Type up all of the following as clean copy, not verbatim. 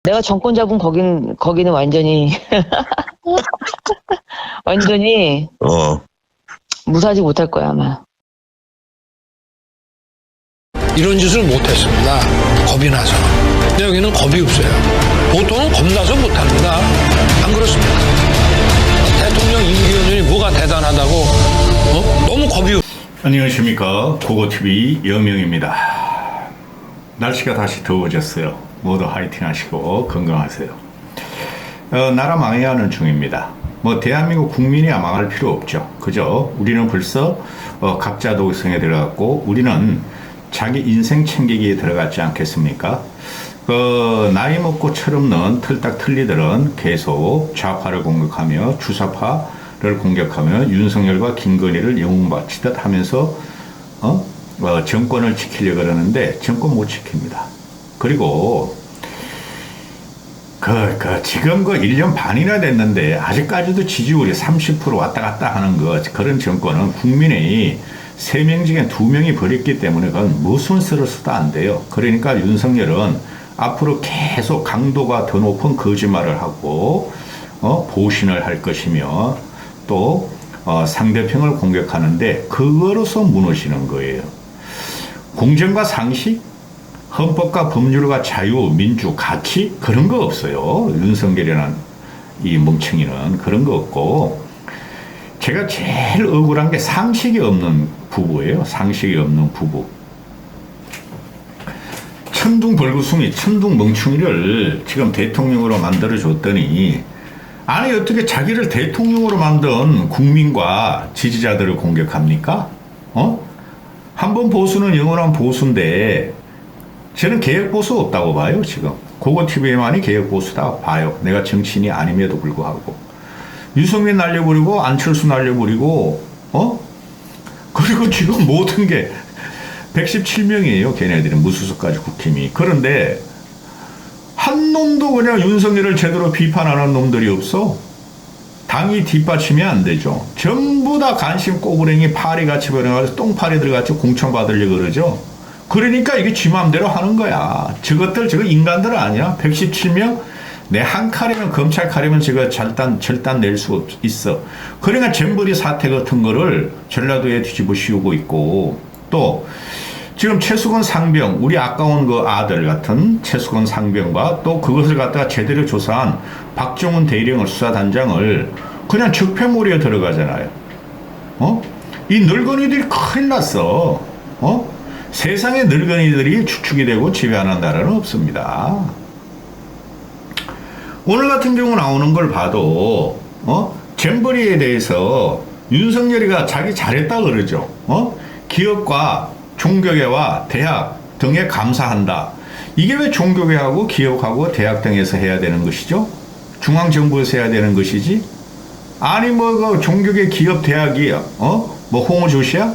내가 정권 잡은 거기는 완전히 완전히 무사하지 못할 거야 아마. 이런 짓을 못했습니다. 겁이 나서. 근데 여기는 겁이 없어요. 보통은 겁나서 못합니다. 안 그렇습니까? 대통령 임기연이 뭐가 대단하다고 너무 겁이 없어요. 안녕하십니까. 고고TV 여명입니다. 날씨가 다시 더워졌어요. 모두 화이팅 하시고 건강하세요. 나라 망해하는 중입니다. 대한민국 국민이 망할 필요 없죠. 그죠? 우리는 벌써 각자 독성에 들어갔고 우리는 자기 인생 챙기기에 들어갔지 않겠습니까? 나이 먹고 철없는 틀딱 틀리들은 계속 좌파를 공격하며 주사파를 공격하며 윤석열과 김건희를 영웅바치듯 하면서 정권을 지키려고 그러는데 정권 못 지킵니다. 그리고 지금 1년 반이나 됐는데 아직까지도 지지율이 30% 왔다 갔다 하는 그런 정권은 국민의 3명 중에 2명이 버렸기 때문에 그건 무슨 수를 써도 안 돼요. 그러니까 윤석열은 앞으로 계속 강도가 더 높은 거짓말을 하고 보신을 할 것이며 또 상대편을 공격하는데 그거로서 무너지는 거예요. 공정과 상식, 헌법과 법률과 자유, 민주, 가치 그런 거 없어요. 윤석열이라는 이 멍청이는 그런 거 없고 제가 제일 억울한 게 상식이 없는 부부예요. 상식이 없는 부부. 천둥 벌구숭이, 천둥 멍충이를 지금 대통령으로 만들어줬더니 아니 어떻게 자기를 대통령으로 만든 국민과 지지자들을 공격합니까? 한번 보수는 영원한 보수인데 저는 개혁보수 없다고 봐요. 지금 고고TV에만이 개혁보수다 봐요. 내가 정치인이 아님에도 불구하고 유승민 날려버리고 안철수 날려버리고 그리고 지금 모든 게 117명이에요. 걔네들은 무수수까지 국힘이. 그런데 한 놈도 그냥 윤석열을 제대로 비판하는 놈들이 없어. 당이 뒷받침이 안 되죠. 전부 다 관심 꼬부랭이 파리같이 변해가지고 똥파리 들어가지고 공천받으려고 그러죠. 그러니까 이게 지 맘대로 하는 거야. 저거 인간들 아니야? 117명? 내 한 칼이면 검찰 칼이면 저거 절단 낼 수 있어. 그러니까 잼버리 사태 같은 거를 전라도에 뒤집어 씌우고 있고 또 지금 최수건 상병 우리 아까운 그 아들 같은 최수건 상병과 또 그것을 갖다가 제대로 조사한 박정훈 대령을 수사단장을 그냥 적폐몰이에 들어가잖아요. 이 늙은이들이 큰일 났어. 세상에 늙은이들이 주축이 되고 지배하는 나라는 없습니다. 오늘 같은 경우 나오는 걸 봐도 잼버리에 대해서 윤석열이가 자기 잘했다 그러죠. 기업과 종교계와 대학 등에 감사한다. 이게 왜 종교계하고 기업하고 대학 등에서 해야 되는 것이죠? 중앙정부에서 해야 되는 것이지? 아니 그 종교계 기업 대학이 홍어조시야?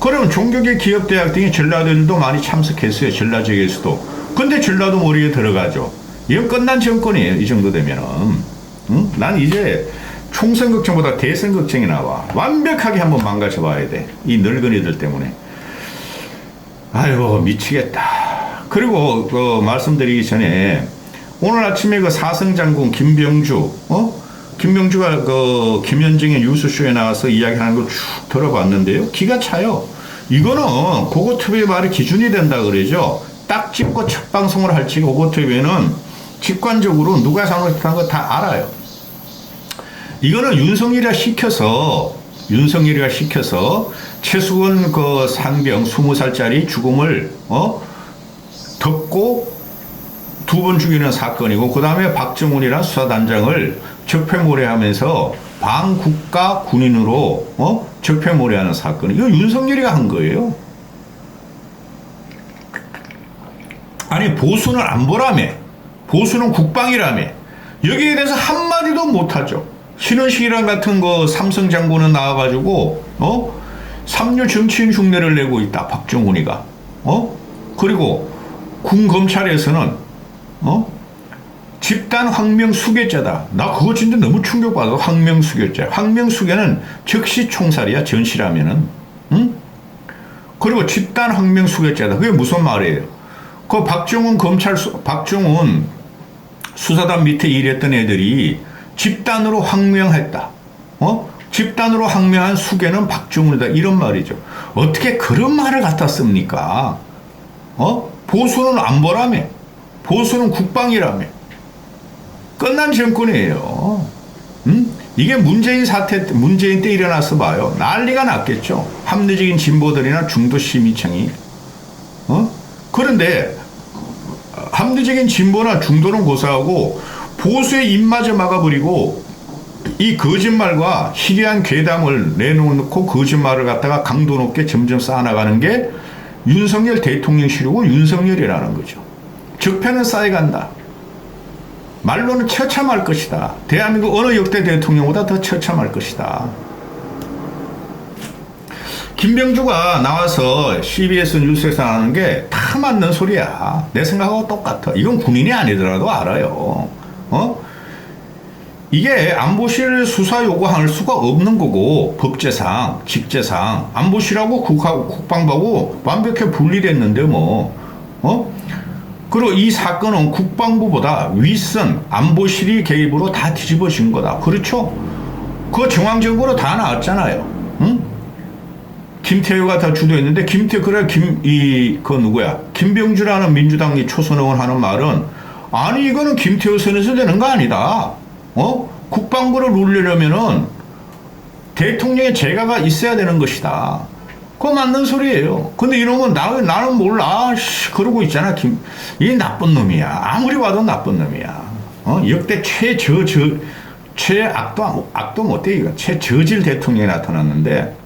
그러면 종교계 기업 대학 등이 전라도들도 많이 참석했어요. 전라 지역에서도. 근데 전라도 머리에 들어가죠. 이건 끝난 정권이에요. 이 정도 되면은. 난 이제 총선 걱정보다 대선 걱정이 나와. 완벽하게 한번 망가져 봐야 돼. 이 늙은이들 때문에. 아이고 미치겠다. 그리고 말씀드리기 전에 오늘 아침에 그 사성장군 김병주가 김현정의 뉴스쇼에 나와서 이야기하는 걸 쭉 들어봤는데요. 기가 차요. 이거는 고고TV의 말이 기준이 된다 그러죠. 딱 짚고 첫 방송을 할지 고고TV는 직관적으로 누가 잘못한 거 다 알아요. 이거는 윤석열이가 시켜서 최수건 그 상병 20살짜리 죽음을 덮고 2번 죽이는 사건이고 그 다음에 박정훈이라는 수사단장을 적폐몰이하면서 반국가 군인으로 적폐몰이하는 사건. 이거 윤석열이가 한 거예요. 아니 보수는 안보라며. 보수는 국방이라며. 여기에 대해서 한마디도 못하죠. 신원식이랑 같은 거 삼성 장군은 나와가지고 3류 정치인 흉내를 내고 있다. 박정훈이가. 그리고 군 검찰에서는 집단 황명수괴죄다. 나 그거 진짜 너무 충격받아. 황명수괴죄. 황명수괴는 즉시 총살이야. 전시라면은. 그리고 집단 황명수괴죄다. 그게 무슨 말이에요? 그 박정훈 수사단 밑에 일했던 애들이 집단으로 항명했다. 집단으로 항명한 수괴는 박정훈이다. 이런 말이죠. 어떻게 그런 말을 갖다 씁니까? 보수는 안보라며. 보수는 국방이라며. 끝난 정권이에요. 이게 문재인 때 일어나서 봐요. 난리가 났겠죠. 합리적인 진보들이나 중도 시민층이. 그런데 합리적인 진보나 중도는 고사하고 보수의 입마저 막아버리고 이 거짓말과 희귀한 괴담을 내놓고 거짓말을 갖다가 강도 높게 점점 쌓아나가는 게 윤석열 대통령실이고 윤석열이라는 거죠. 적폐는 쌓여간다. 말로는 처참할 것이다. 대한민국 어느 역대 대통령보다 더 처참할 것이다. 김병주가 나와서 CBS 뉴스에서 하는 게 다 맞는 소리야. 내 생각하고 똑같아. 이건 군인이 아니더라도 알아요. 이게 안보실 수사 요구할 수가 없는 거고 법제상, 직제상 안보실하고 국방부하고 완벽히 분리됐는데 그리고 이 사건은 국방부보다 윗선 안보실이 개입으로 다 뒤집어진 거다. 그렇죠? 그거 정황적으로 다 나왔잖아요. 김태효가 다 주도했는데 김병주라는 민주당이 초선의원 하는 말은 아니 이거는 김태효 선에서 되는 거 아니다. 국방부를 누리려면은 대통령의 재가가 있어야 되는 것이다. 그거 맞는 소리예요. 근데 이놈은 나는 몰라. 그러고 있잖아. 이 나쁜 놈이야. 아무리 봐도 나쁜 놈이야. 역대 악도 못돼. 이거 최저질 대통령이 나타났는데,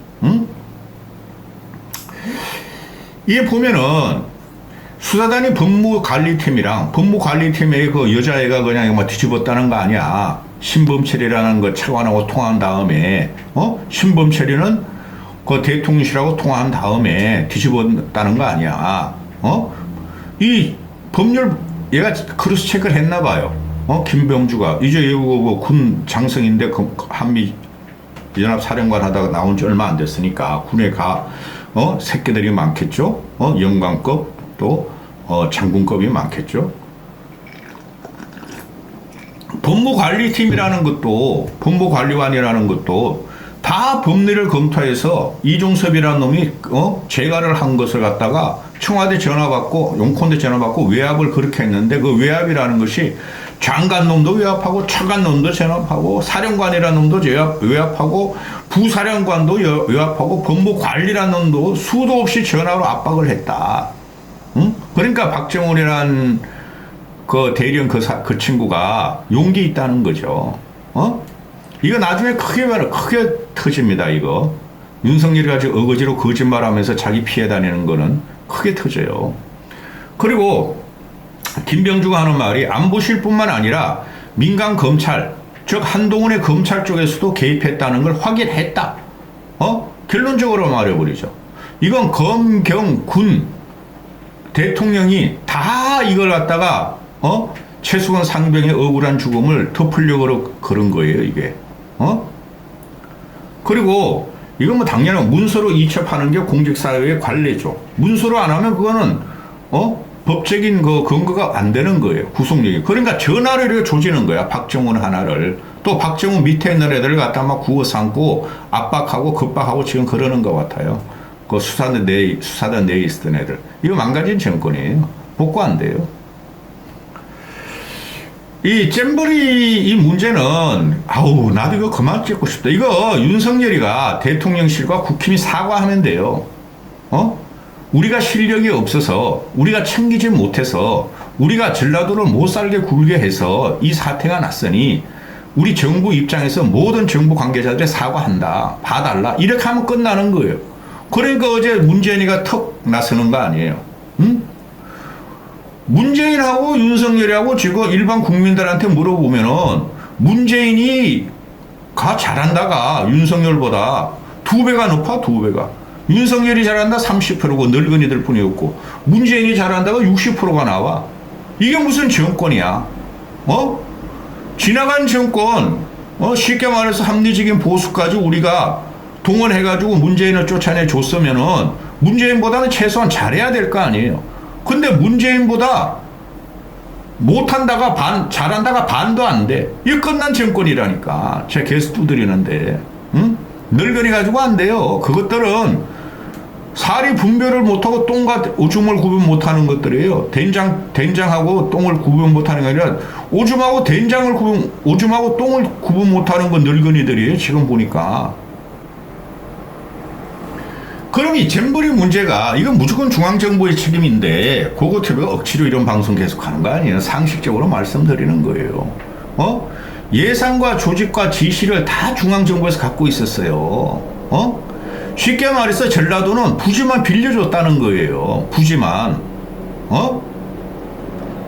이게 보면은 수사단이 법무관리팀이랑 법무관리팀의 그 여자애가 그냥 막 뒤집었다는 거 아니야. 신범철이라는 거 차관하고 통화한 다음에, 신범철이는 그 대통령실하고 통화한 다음에 뒤집었다는 거 아니야. 이 법률, 얘가 크로스 체크를 했나 봐요. 김병주가. 이제 이거 군 장성인데 그 한미 연합사령관 하다가 나온 지 얼마 안 됐으니까 군에 새끼들이 많겠죠. 영관급 또 장군급이 많겠죠. 법무관리팀이라는 것도 법무관리관이라는 것도 다 법리를 검토해서 이종섭이라는 놈이 재가를 한 것을 갖다가 청와대 전화받고 용콘대 전화받고 외압을 그렇게 했는데 그 외압이라는 것이 장관놈도 외압하고 차관놈도 전압하고 사령관이라는 놈도 외압하고 부사령관도 외압하고 법무관리라는 놈도 수도 없이 전화로 압박을 했다. 그러니까 박정훈이라는 그 대령 그 친구가 용기 있다는 거죠. 이거 나중에 크게 터집니다. 이거 윤석열이 가지고 어거지로 거짓말하면서 자기 피해 다니는 거는 크게 터져요. 그리고 김병주가 하는 말이 안보실뿐만 아니라 민간 검찰, 즉 한동훈의 검찰 쪽에서도 개입했다는 걸 확인했다. 결론적으로 말해버리죠. 이건 검, 경, 군 대통령이 다 이걸 갖다가 최수건 상병의 억울한 죽음을 덮으려고 그런 거예요, 이게. 그리고 이건 뭐 당연히 문서로 이첩하는 게 공직사회의 관례죠. 문서로 안 하면 그거는 법적인 그 근거가 안 되는 거예요. 구속력이. 그러니까 전화를 이렇게 조지는 거야. 박정훈 하나를. 또 박정훈 밑에 있는 애들을 갖다 막 구워 삼고 압박하고 급박하고 지금 그러는 것 같아요. 그 수사단 내에 있었던 애들. 이거 망가진 정권이에요. 복구 안 돼요. 이 잼버리 이 문제는 나도 이거 그만 찍고 싶다. 이거 윤석열이가 대통령실과 국힘이 사과하면 돼요. 우리가 실력이 없어서 우리가 챙기지 못해서 우리가 전라도를 못 살게 굴게 해서 이 사태가 났으니 우리 정부 입장에서 모든 정부 관계자들이 사과한다. 봐달라. 이렇게 하면 끝나는 거예요. 그러니까 어제 문재인이가 턱 나서는 거 아니에요. 문재인하고 윤석열이하고 지금 일반 국민들한테 물어보면은 문재인이가 잘한다가 윤석열보다 2배가 높아. 2배가. 윤석열이 잘한다 30%고 늙은이들 뿐이었고 문재인이 잘한다가 60%가 나와. 이게 무슨 정권이야? 지나간 정권 쉽게 말해서 합리적인 보수까지 우리가 동원해가지고 문재인을 쫓아내 줬으면은 문재인보다는 최소한 잘해야 될 거 아니에요. 근데 문재인보다 못한다가 잘한다가 반도 안 돼. 이거 끝난 정권이라니까. 제가 계속 두드리는데, 응? 늙은이 가지고 안 돼요. 그것들은 살이 분별을 못하고 똥과 오줌을 구분 못하는 것들이에요. 된장하고 똥을 구분 못하는 게 아니라 오줌하고 똥을 구분 못하는 건 늙은이들이에요. 지금 보니까. 그럼 이 잼버리 문제가 이건 무조건 중앙정부의 책임인데 그거 때문에 억지로 이런 방송 계속하는 거 아니에요. 상식적으로 말씀드리는 거예요. 예산과 조직과 지시를 다 중앙정부에서 갖고 있었어요. 쉽게 말해서 전라도는 부지만 빌려줬다는 거예요. 부지만.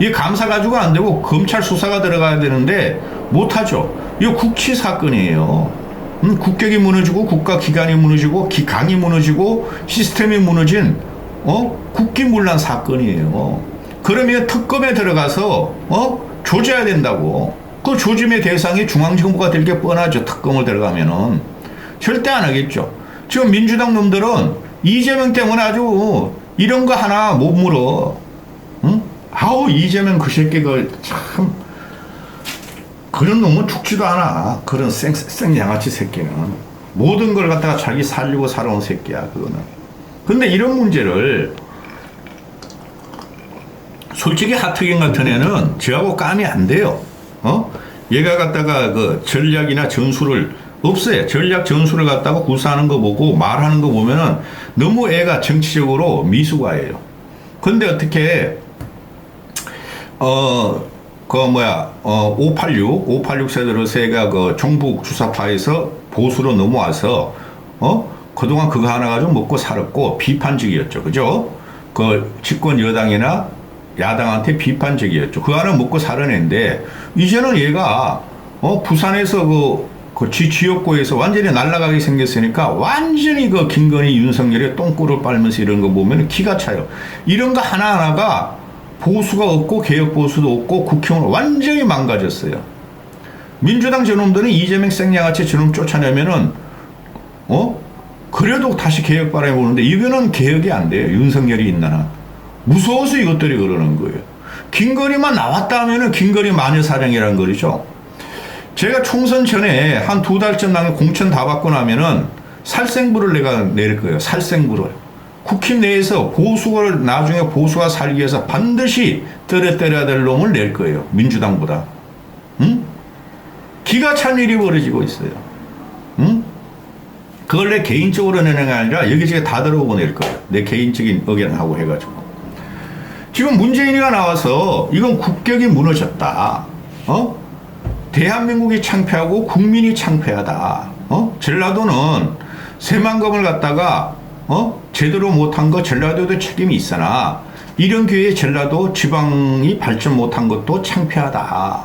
이 감사 가지고 안 되고 검찰 수사가 들어가야 되는데 못하죠. 이거 국치 사건이에요. 국격이 무너지고 국가기관이 무너지고 기강이 무너지고 시스템이 무너진 국기문란 사건이에요. 그러면 특검에 들어가서 조져야 된다고. 그 조짐의 대상이 중앙정부가 될 게 뻔하죠. 특검을 들어가면은 절대 안 하겠죠. 지금 민주당 놈들은 이재명 때문에 아주 이런 거 하나 못 물어. 응? 아우 이재명 그 새끼가 참 그런 놈은 죽지도 않아. 그런 생양아치 새끼는. 모든 걸 갖다가 자기 살리고 살아온 새끼야, 그거는. 근데 이런 문제를 솔직히 하트경 같은 애는 저하고 까면 안 돼요. 얘가 갖다가 그 전략이나 전술을 없어요. 전략 전술을 갖다가 구사하는 거 보고 말하는 거 보면은 너무 애가 정치적으로 미숙아예요. 근데 어떻게 586 세대로 새가 그 종북 주사파에서 보수로 넘어와서, 그동안 그거 하나 가지고 먹고 살았고 비판적이었죠. 그죠? 그 집권 여당이나 야당한테 비판적이었죠. 그거 하나 먹고 살아낸데, 이제는 얘가, 부산에서 그 지역구에서 완전히 날아가게 생겼으니까 완전히 그 김건희 윤석열의 똥꼬를 빨면서 이런 거 보면 기가 차요. 이런 거 하나하나가 보수가 없고 개혁 보수도 없고 국힘을 완전히 망가졌어요. 민주당 저놈들은 이재명 생양아치 저놈 쫓아내면은 그래도 다시 개혁 바람이 부는데 이거는 개혁이 안 돼요. 윤석열이 있나나. 무서워서 이것들이 그러는 거예요. 김건희만 나왔다 하면은 김건희 마녀사냥이라는 거죠. 제가 총선 전에 한 2달쯤 나면 공천 다 받고 나면은 살생부를 내가 낼 거예요. 살생부를. 국힘 내에서 보수를 나중에 보수가 살기 위해서 반드시 때려야 될 놈을 낼 거예요. 민주당보다. 응? 기가 찬 일이 벌어지고 있어요. 응? 그걸 내 개인적으로 내는 게 아니라 여기저기 다 들어오고 낼 거예요. 내 개인적인 의견하고 해가지고. 지금 문재인이가 나와서 이건 국격이 무너졌다. 대한민국이 창피하고 국민이 창피하다. 전라도는 새만금을 갖다가 제대로 못한 거 전라도도 책임이 있으나 이런 기회에 전라도 지방이 발전 못한 것도 창피하다.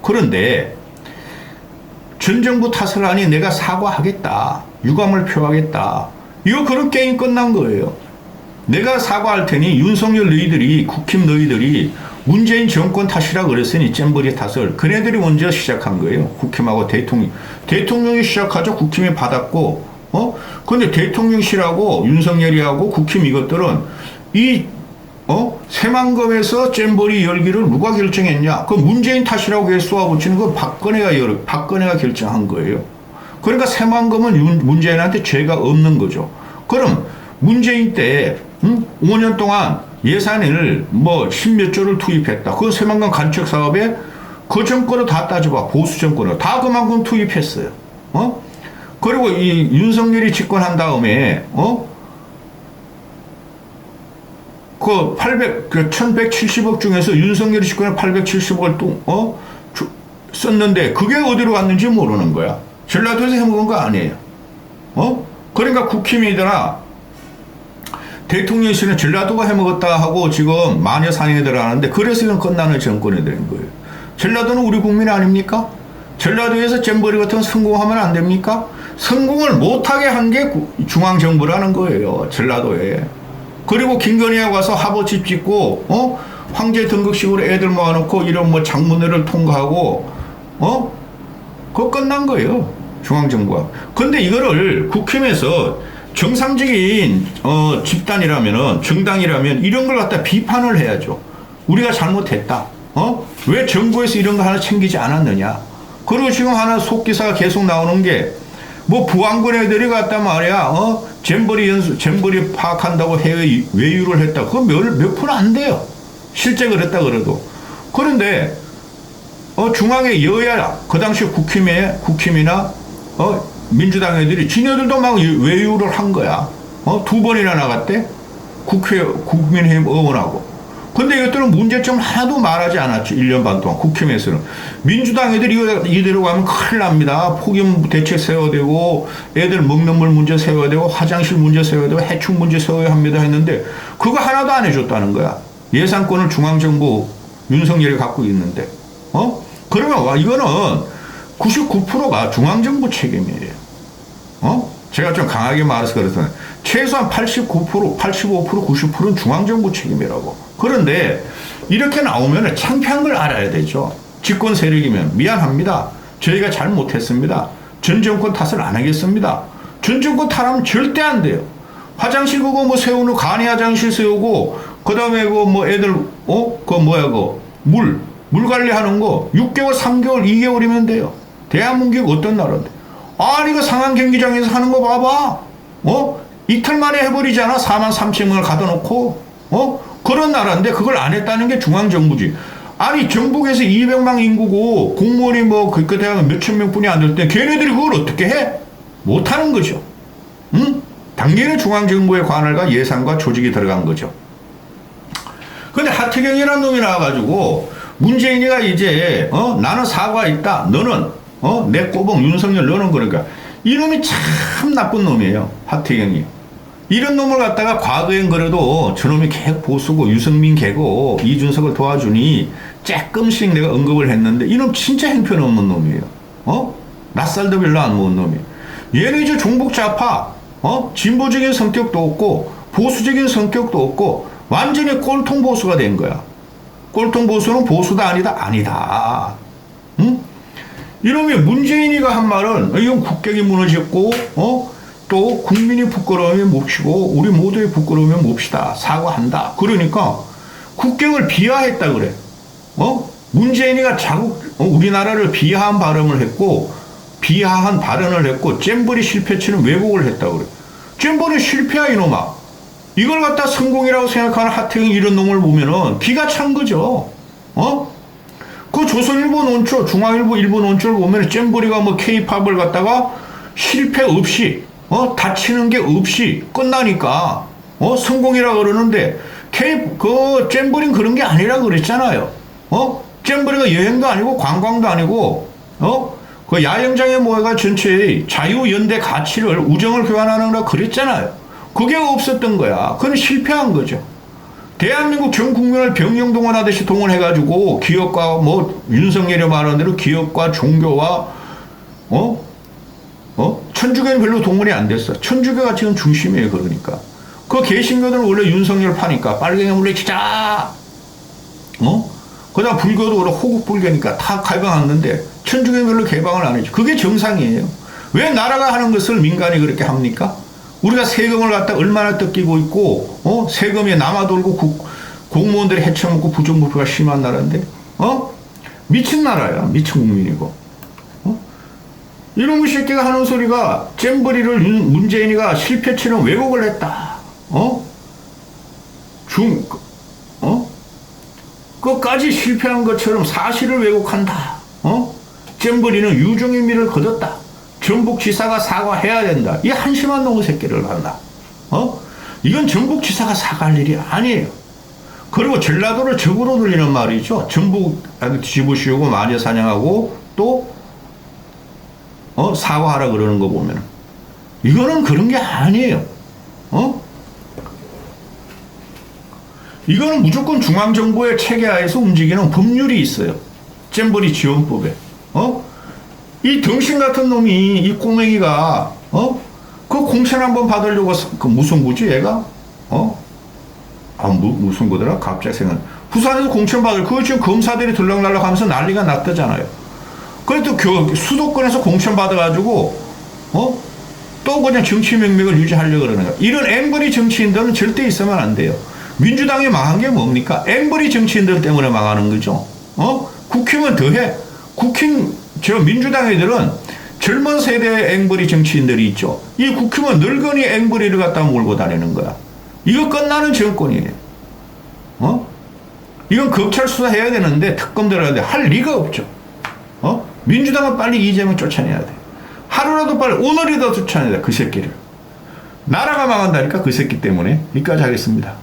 그런데 전 정부 탓을 하니 내가 사과하겠다. 유감을 표하겠다. 이거 그런 게임 끝난 거예요. 내가 사과할 테니 윤석열 너희들이 국힘 너희들이 문재인 정권 탓이라 그랬으니 잼버리 탓을 그네들이 먼저 시작한 거예요. 국힘하고 대통령이 시작하죠. 국힘이 받았고 근데 대통령실하고 윤석열이하고 국힘 이것들은 새만금에서 잼버리 열기를 누가 결정했냐? 그 문재인 탓이라고 해 쏘아붙이는 거 박근혜가 결정한 거예요. 그러니까 새만금은 문재인한테 죄가 없는 거죠. 그럼 문재인 때 5년 동안 예산을 십몇 조를 투입했다. 그 새만금 간척 사업에 그 정권을 다 따져봐. 보수 정권을 다 그만큼 투입했어요. 그리고 이 윤석열이 집권한 다음에 그 1170억 중에서 윤석열이 집권에 870억을 썼는데 그게 어디로 갔는지 모르는 거야. 전라도에서 해먹은 거 아니에요. 그러니까 국힘이더라 대통령실은 전라도가 해먹었다 하고 지금 마녀사냥에 들어가는데 그래서 이건 끝나는 정권이 된 거예요. 전라도는 우리 국민 아닙니까? 전라도에서 잼버리 같은 거 성공하면 안 됩니까? 성공을 못하게 한 게 중앙정부라는 거예요. 전라도에. 그리고 김건희하고 가서 합의집 짓고 황제 등극식으로 애들 모아놓고 이런 장문회를 통과하고 그거 끝난 거예요. 중앙정부가. 근데 이거를 국힘에서 정상적인 집단이라면은 정당이라면 이런 걸 갖다 비판을 해야죠. 우리가 잘못했다. 왜 정부에서 이런 거 하나 챙기지 않았느냐. 그리고 지금 하나 속기사가 계속 나오는 게 뭐 부안군 애들이 갔다 말이야. 잼버리 파악한다고 해외 외유를 했다. 그거 몇 프로 안 돼요. 실제 그랬다 그래도. 그런데 중앙의 여야 그 당시 국힘이나 민주당 애들이 지네들도 막 외유를 한 거야. 2번이나 나갔대. 국민의힘 의원하고. 근데 이것들은 문제점 하나도 말하지 않았지. 1년 반 동안 국힘에서는. 민주당 애들이 이대로 가면 큰일 납니다. 폭염 대책 세워야 되고 애들 먹는 물 문제 세워야 되고 화장실 문제 세워야 되고 해충 문제 세워야 합니다 했는데 그거 하나도 안 해줬다는 거야. 예산권을 중앙정부 윤석열이 갖고 있는데. 그러면 이거는 99%가 중앙정부 책임이에요. 제가 좀 강하게 말해서 그렇잖아요. 최소한 89%, 85%, 90%는 중앙정부 책임이라고. 그런데 이렇게 나오면 창피한 걸 알아야 되죠. 집권 세력이면 미안합니다. 저희가 잘못했습니다. 전 정권 탓을 안 하겠습니다. 전 정권 탓하면 절대 안 돼요. 화장실 그거 뭐 세우는 간이 화장실 세우고 그다음에 그 뭐 애들 물 관리하는 거 6개월, 3개월, 2개월이면 돼요. 대한민국 어떤 나라인데? 아니 그 상암 경기장에서 하는 거 봐봐. 이틀 만에 해버리잖아. 4만 3천 명을 가둬 놓고. 그런 나라인데 그걸 안 했다는 게 중앙정부지. 아니 전북에서 200만 인구고 공무원이 뭐 그 대학은 몇천 명뿐이 안 될 때 걔네들이 그걸 어떻게 해? 못하는 거죠. 당연히 중앙정부의 관할과 예산과 조직이 들어간 거죠. 근데 하태경이라는 놈이 나와가지고 문재인이가 이제 나는 사과했다. 너는 내 꼬봉 윤석열 너는 그러니까 이놈이 참 나쁜 놈이에요. 하태경이. 이런 놈을 갖다가 과거엔 그래도 저놈이 개 보수고 유승민 개고 이준석을 도와주니 조금씩 내가 언급을 했는데 이놈 진짜 형편없는 놈이에요. 낯살도 별로 안 먹은 놈이에요. 얘는 이제 종북 좌파 진보적인 성격도 없고 보수적인 성격도 없고 완전히 꼴통 보수가 된 거야. 꼴통 보수는 보수다 아니다. 이놈이 문재인이가 한 말은 이건 국격이 무너졌고 또 국민이 부끄러우면 몹시고 우리 모두의 부끄러우면 몹시다. 사과한다. 그러니까 국격을 비하했다 그래. 문재인이가 우리나라를 비하한 발언을 했고 비하한 발언을 했고 잼버리 실패치는 왜곡을 했다 그래. 잼버리 실패야 이놈아. 이걸 갖다 성공이라고 생각하는 하태경 이런 놈을 보면은 기가 찬 거죠. 그 조선일보 논조, 중앙일보 일본 논조를 보면 잼버리가 뭐 K-팝을 갖다가 실패 없이 다치는 게 없이 끝나니까 성공이라 그러는데 그 잼버리는 그런 게 아니라 그랬잖아요. 잼버리가 여행도 아니고 관광도 아니고 그 야영장에 모여가 전체의 자유연대 가치를 우정을 교환하느라 그랬잖아요. 그게 없었던 거야. 그건 실패한 거죠. 대한민국 전 국민을 병영 동원하듯이 동원해가지고 기업과 뭐 윤석열이 말하는 대로 기업과 종교와 천주교는 별로 동원이 안 됐어. 천주교가 지금 중심이에요. 그러니까 그 개신교들은 원래 윤석열 파니까 빨갱이 물리치자. 그다음 불교도 그렇고 호국 불교니까 다 개방했는데 천주교는 별로 개방을 안 했죠. 그게 정상이에요. 왜 나라가 하는 것을 민간이 그렇게 합니까? 우리가 세금을 갖다 얼마나 뜯기고 있고, 세금이 남아돌고 공무원들이 해쳐먹고 부정부패가 심한 나라인데, 미친 나라야. 미친 국민이고. 이놈의 새끼가 하는 소리가 잼버리를 문재인이가 실패치는 왜곡을 했다. 끝까지 실패한 것처럼 사실을 왜곡한다. 잼버리는 유종의 미를 거뒀다. 전북지사가 사과해야 된다. 이 한심한 놈의 새끼를 한다. 이건 전북지사가 사과할 일이 아니에요. 그리고 전라도를 적으로 돌리는 말이죠. 전북 뒤집으시고 마녀 사냥하고 또 사과하라 그러는 거 보면 이거는 그런 게 아니에요. 이거는 무조건 중앙정부의 체계하에서 움직이는 법률이 있어요. 잼버리 지원법에. 이 덩신 같은 놈이, 이 꼬맹이가, 그 공천 한번 받으려고, 그 무슨 구지, 얘가? 무슨 거더라? 갑자기 생각. 부산에서 공천 받을, 그거 지금 검사들이 들락날락 하면서 난리가 났다잖아요. 그래도 수도권에서 공천 받아가지고, 또 또 그냥 정치 명맥을 유지하려고 그러는 거야. 이런 앵벌이 정치인들은 절대 있으면 안 돼요. 민주당이 망한 게 뭡니까? 앵벌이 정치인들 때문에 망하는 거죠. 국힘은 더해. 민주당 애들은 젊은 세대의 앵벌이 정치인들이 있죠. 이 국힘은 늙은이 앵벌이를 갖다 몰고 다니는 거야. 이거 끝나는 정권이에요. 이건 검찰 수사해야 되는데, 특검 들어야 돼. 할 리가 없죠. 민주당은 빨리 이재명 쫓아내야 돼. 하루라도 빨리, 오늘이라도 쫓아내야 돼. 그 새끼를. 나라가 망한다니까, 그 새끼 때문에. 여기까지 하겠습니다.